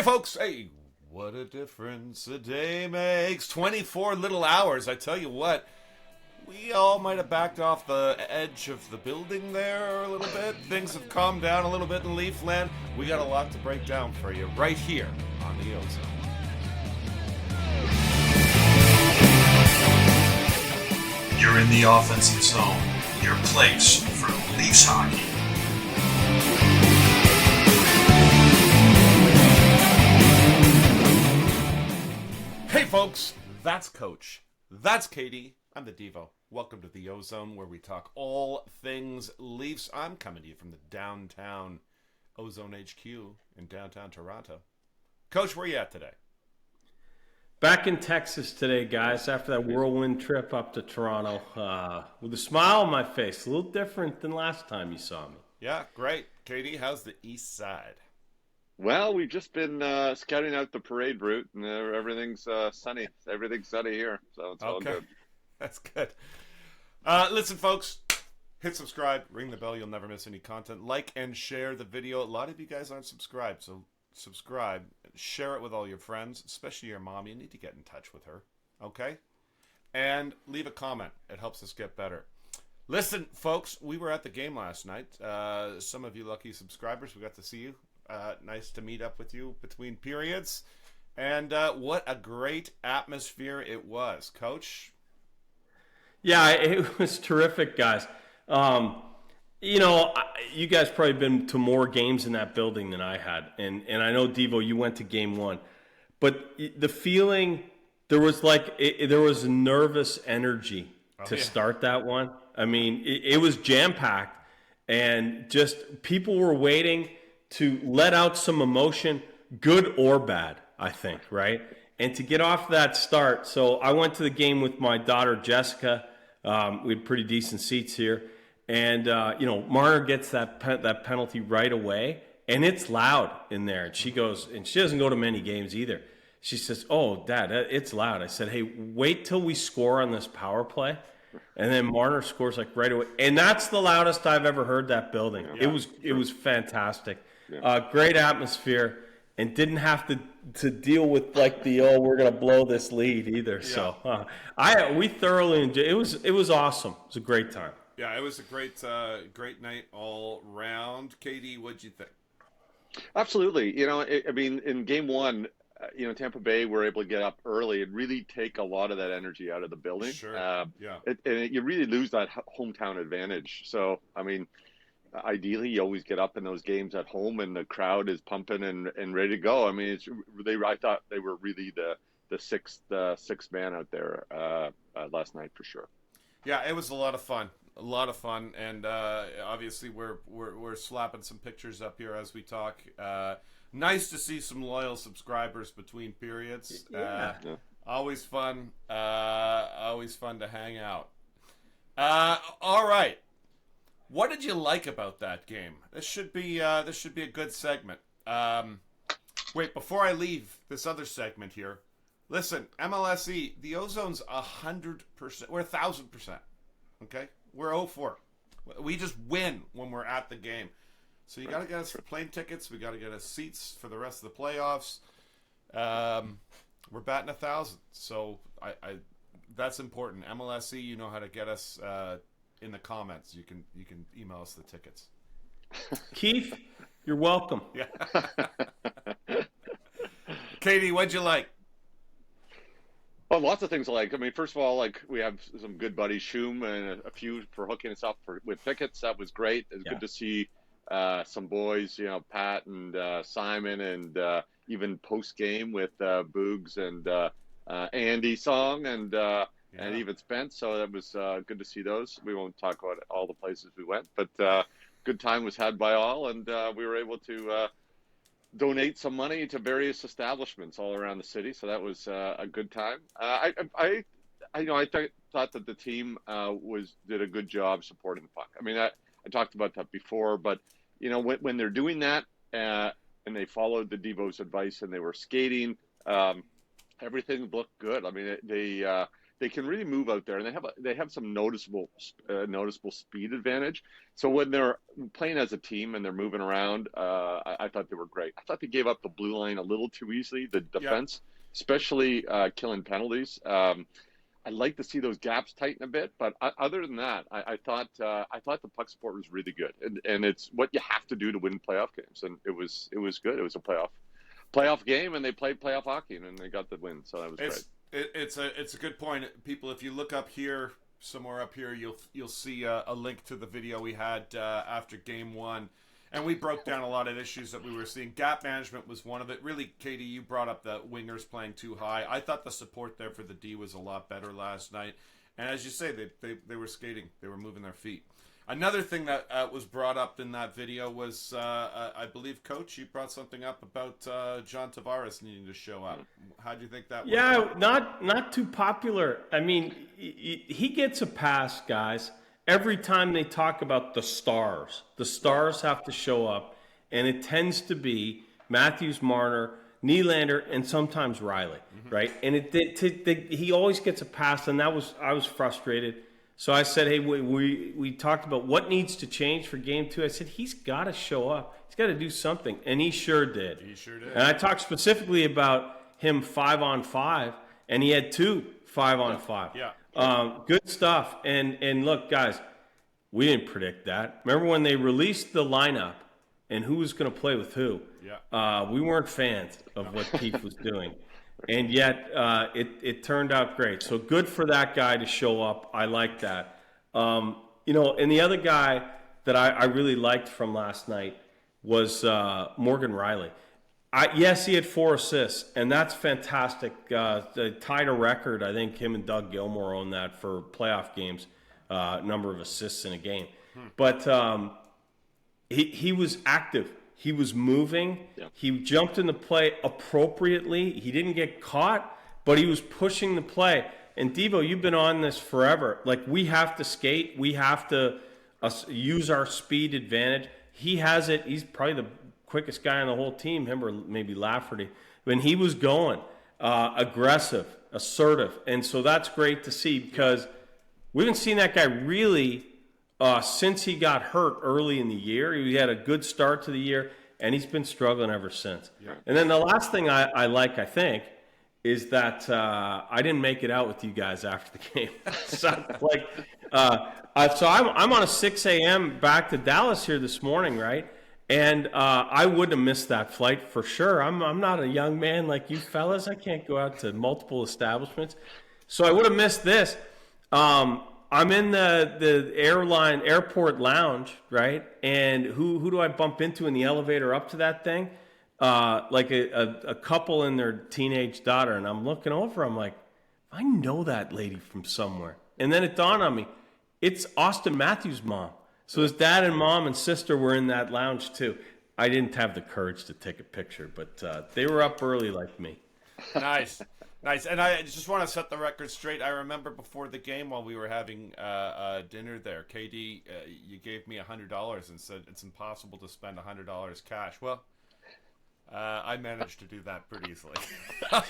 folks. Hey, what a difference a day makes. 24 little hours. I tell you what, we all might have backed off the edge of the building there a little bit. Things have calmed down a little bit in Leafland. We got a lot to break down for you right here on the Ozone. You're in the offensive zone, your place for Leafs hockey. Hey folks, that's Coach. That's Katie. I'm the Devo. Welcome to the Ozone, where we talk all things Leafs. I'm coming to you from the downtown Ozone HQ in downtown Toronto. Coach, where are you at today? Back in Texas today, guys, after that whirlwind trip up to Toronto, with a smile on my face. A little different than last time you saw me. Yeah, great. Katie, how's the east side? Well, we've just been scouting out the parade route, and everything's sunny. Everything's sunny here, so it's all good. That's good. Listen, folks, hit subscribe, ring the bell. You'll never miss any content. Like and share the video. A lot of you guys aren't subscribed, so subscribe. Share it with all your friends, especially your mom. You need to get in touch with her, okay? And leave a comment. It helps us get better. Listen, folks, we were at the game last night. Some of you lucky subscribers, we got to see you. Nice to meet up with you between periods. And what a great atmosphere it was, Coach. Yeah, it was terrific, guys. You guys probably been to more games in that building than I had. And I know, Devo, you went to game one. But the feeling, there was nervous energy to start that one. I mean, it was jam-packed. And just people were waiting to let out some emotion, good or bad, I think, right? And to get off that start. So I went to the game with my daughter, Jessica. We had pretty decent seats here. And, Marner gets that penalty right away. And it's loud in there. And she goes, and she doesn't go to many games either. She says, "Oh, Dad, it's loud." I said, "Hey, wait till we score on this power play." And then Marner scores like right away. And that's the loudest I've ever heard that building. Yeah, it was fantastic. Yeah. Great atmosphere, and didn't have to deal with like we're gonna blow this lead either. Yeah. So we thoroughly enjoyed it. It was awesome. It was a great time. Yeah, it was a great night all round. Katie, what'd you think? Absolutely. In game one, Tampa Bay were able to get up early and really take a lot of that energy out of the building. Sure. You really lose that hometown advantage. So, ideally, you always get up in those games at home, and the crowd is pumping and ready to go. I thought they were really the sixth man out there last night for sure. Yeah, it was a lot of fun. And obviously we're slapping some pictures up here as we talk. Nice to see some loyal subscribers between periods. Always fun. Always fun to hang out. All right. What did you like about that game? This should be a good segment. Wait, before I leave this other segment here, listen, MLSE, the Ozone's 100%. We're 1,000%. Okay, we're 0-4. We just win when we're at the game. So you got to get us plane tickets. We got to get us seats for the rest of the playoffs. We're batting 1,000. So I that's important. MLSE, you know how to get us in the comments. You can email us the tickets. Keith, you're welcome. Yeah. Katie, what'd you like? Oh, lots of things I like. First of all, we have some good buddies, Shum, and a few for hooking us up with tickets. That was great. It was good to see some boys, Pat and Simon, and even post game with Boogs and Andy Song and even Spence. So that was good to see those. We won't talk about all the places we went, but good time was had by all, and we were able to donate some money to various establishments all around the city. So that was a good time. I thought that the team did a good job supporting the puck. I talked about that before, but when they're doing that and they followed the Devo's advice and they were skating, everything looked good. they can really move out there, and they have some noticeable speed advantage. So when they're playing as a team and they're moving around, I thought they were great. I thought they gave up the blue line a little too easily. The defense, especially killing penalties. I'd like to see those gaps tighten a bit, but other than that, I thought the puck support was really good, and it's what you have to do to win playoff games, and it was good. It was a playoff game, and they played playoff hockey, and they got the win, so that was great. It's a good point, people. If you look up here, somewhere up here, you'll see a link to the video we had after Game 1. And we broke down a lot of issues that we were seeing. Gap management was one of it. Really, Katie, you brought up the wingers playing too high. I thought the support there for the D was a lot better last night. And as you say, they were skating. They were moving their feet. Another thing that was brought up in that video was, I believe, Coach, you brought something up about John Tavares needing to show up. How do you think that worked out? Not too popular. I mean, he gets a pass, guys. Every time they talk about the stars have to show up, and it tends to be Matthews, Marner, Nylander, and sometimes Rielly, right? And he always gets a pass, and I was frustrated. So I said, hey, we talked about what needs to change for Game 2. I said, he's got to show up. He's got to do something, and he sure did. He sure did. And I talked specifically about him 5-on-5, and he had 2 5-on-5. Yeah. Good stuff. And look, guys, we didn't predict that. Remember when they released the lineup and who was going to play with who? Yeah. We weren't fans of what Keith was doing. And yet it turned out great. So good for that guy to show up. I like that. And the other guy that I really liked from last night was Morgan Rielly. Yes, he had 4 assists, and that's fantastic. They tied a record. I think him and Doug Gilmour own that for playoff games, number of assists in a game. But he was active. He was moving. Yeah. He jumped in the play appropriately. He didn't get caught, but he was pushing the play. And Devo, you've been on this forever. Like, we have to skate. We have to use our speed advantage. He has it. He's probably the quickest guy on the whole team, him or maybe Lafferty. When he was going, aggressive, assertive. And so that's great to see because we haven't seen that guy really since he got hurt early in the year. He had a good start to the year, and he's been struggling ever since. Yeah. And then the last thing I think, is that I didn't make it out with you guys after the game. So I'm on a 6 a.m. back to Dallas here this morning, right? And I wouldn't have missed that flight for sure. I'm not a young man like you fellas. I can't go out to multiple establishments. So I would have missed this. I'm in the airport lounge, right? And who do I bump into in the elevator up to that thing? Like a couple and their teenage daughter. And I'm looking over, I'm like, I know that lady from somewhere. And then it dawned on me, it's Austin Matthews' mom. So his dad and mom and sister were in that lounge too. I didn't have the courage to take a picture, but they were up early like me. Nice. And I just want to set the record straight. I remember before the game while we were having dinner there, KD, you gave me $100 and said it's impossible to spend $100 cash. Well, I managed to do that pretty easily. All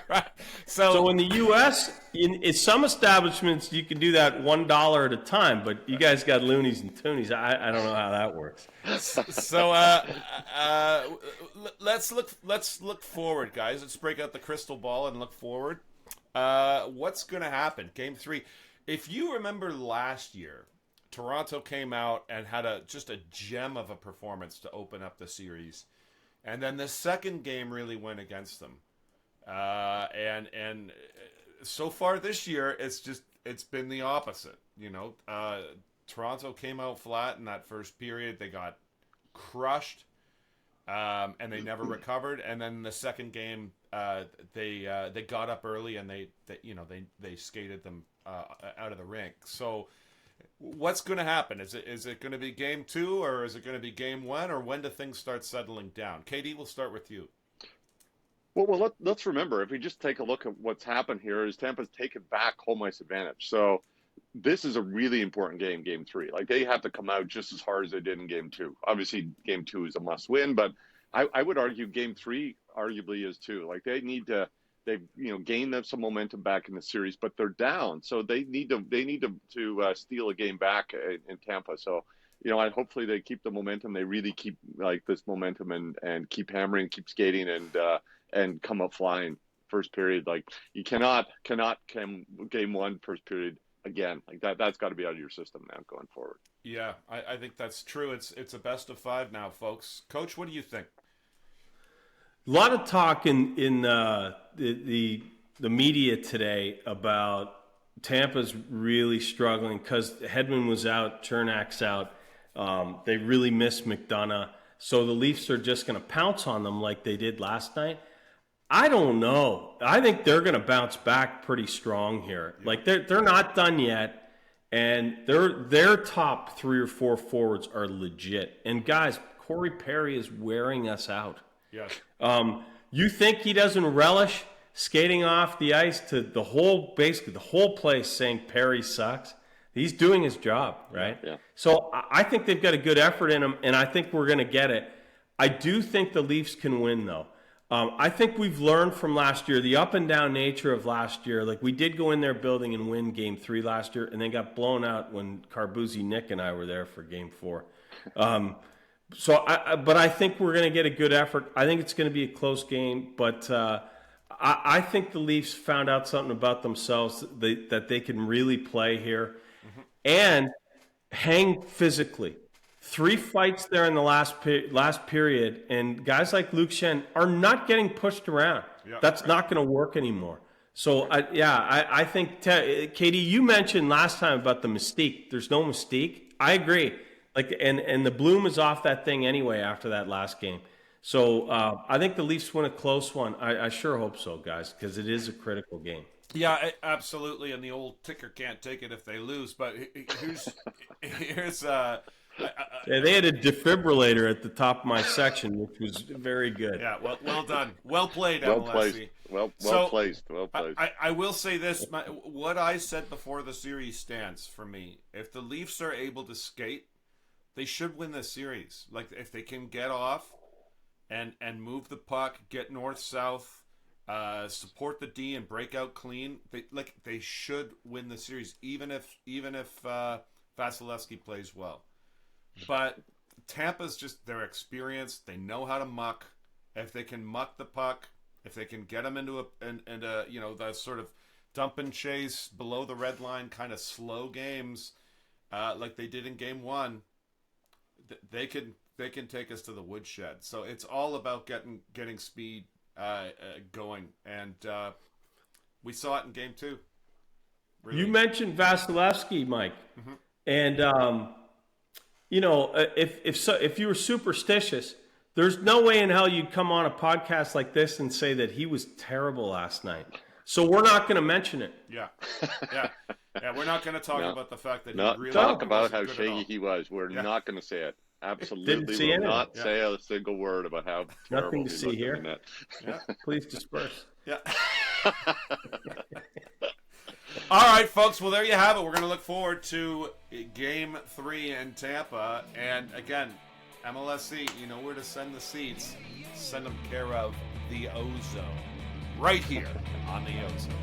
right. So in the U.S., in some establishments, you can do that $1 at a time, but you guys got loonies and toonies. I don't know how that works. So let's look forward, guys. Let's break out the crystal ball and look forward. What's going to happen? Game 3. If you remember last year, Toronto came out and had just a gem of a performance to open up the series. And then the second game really went against them. And so far this year, it's been the opposite. Toronto came out flat in that first period. They got crushed, and they never recovered. And then the second game, they got up early and they skated them out of the rink. So what's going to happen? Is it going to be game 2 or is it going to be game 1, or when do things start settling down? Katie, we'll start with you. Well, let's remember, if we just take a look at what's happened here, is Tampa's taken back home ice advantage. So this is a really important game, game 3. Like, they have to come out just as hard as they did in game 2. Obviously, game 2 is a must win, but I would argue game 3 arguably is too. Like, they they've gained them some momentum back in the series, but they're down, so they need to steal a game back in Tampa. So hopefully they keep the momentum. They really keep like this momentum and keep hammering, keep skating, and come up flying first period. Like you cannot game one first period again. Like that's got to be out of your system now going forward. Yeah, I think that's true. It's a best of 5 now, folks. Coach, what do you think? A lot of talk in the media today about Tampa's really struggling because Hedman was out, Chernak's out. They really miss McDonough. So the Leafs are just going to pounce on them like they did last night. I don't know. I think they're going to bounce back pretty strong here. Yeah. Like they're not done yet, and their top 3 or 4 forwards are legit. And guys, Corey Perry is wearing us out. Yes. You think he doesn't relish skating off the ice to basically the whole place saying Perry sucks? He's doing his job, right? Yeah. So I think they've got a good effort in him, and I think we're going to get it. I do think the Leafs can win, though. I think we've learned from last year, the up and down nature of last year. Like, we did go in their building and win Game 3 last year, and then got blown out when Carbuzzi, Nick, and I were there for Game 4. But I think we're going to get a good effort. I think it's going to be a close game, but I think the Leafs found out something about themselves that they can really play here and hang physically. 3 fights there in the last period, and guys like Luke Schenn are not getting pushed around. Yeah, that's not going to work anymore. So, I think, Katie, you mentioned last time about the mystique. There's no mystique. I agree. Like, and the bloom is off that thing anyway after that last game. So I think the Leafs win a close one. I sure hope so, guys, because it is a critical game. Yeah, absolutely. And the old ticker can't take it if they lose. But here's they had a defibrillator at the top of my section, which was very good. Yeah, well done. Well played, Well MLSC. placed. Well placed. I will say this. What I said before the series stands for me. If the Leafs are able to skate, they should win this series. Like, if they can get off and move the puck, get north-south, support the D and break out clean, they should win the series, even if Vasilevsky plays well. But Tampa's just their experience. They know how to muck. If they can muck the puck, if they can get them into the sort of dump and chase below the red line kind of slow games, like they did in Game 1, they can take us to the woodshed. So it's all about getting speed going, and we saw it in Game 2. Really. You mentioned Vasilevsky, Mike, and if you were superstitious, there's no way in hell you'd come on a podcast like this and say that he was terrible last night. So we're not going to mention it. Yeah. We're not going to talk about the fact that he really talk about how shaky he was. We're not going to say it. Absolutely, will not say a single word about how terrible. Nothing to see here. Yeah. Please disperse. Yeah. All right, folks. Well, there you have it. We're going to look forward to Game 3 in Tampa. And again, MLSC, you know where to send the seats. Send them care of the OZone. Right here on the OZone.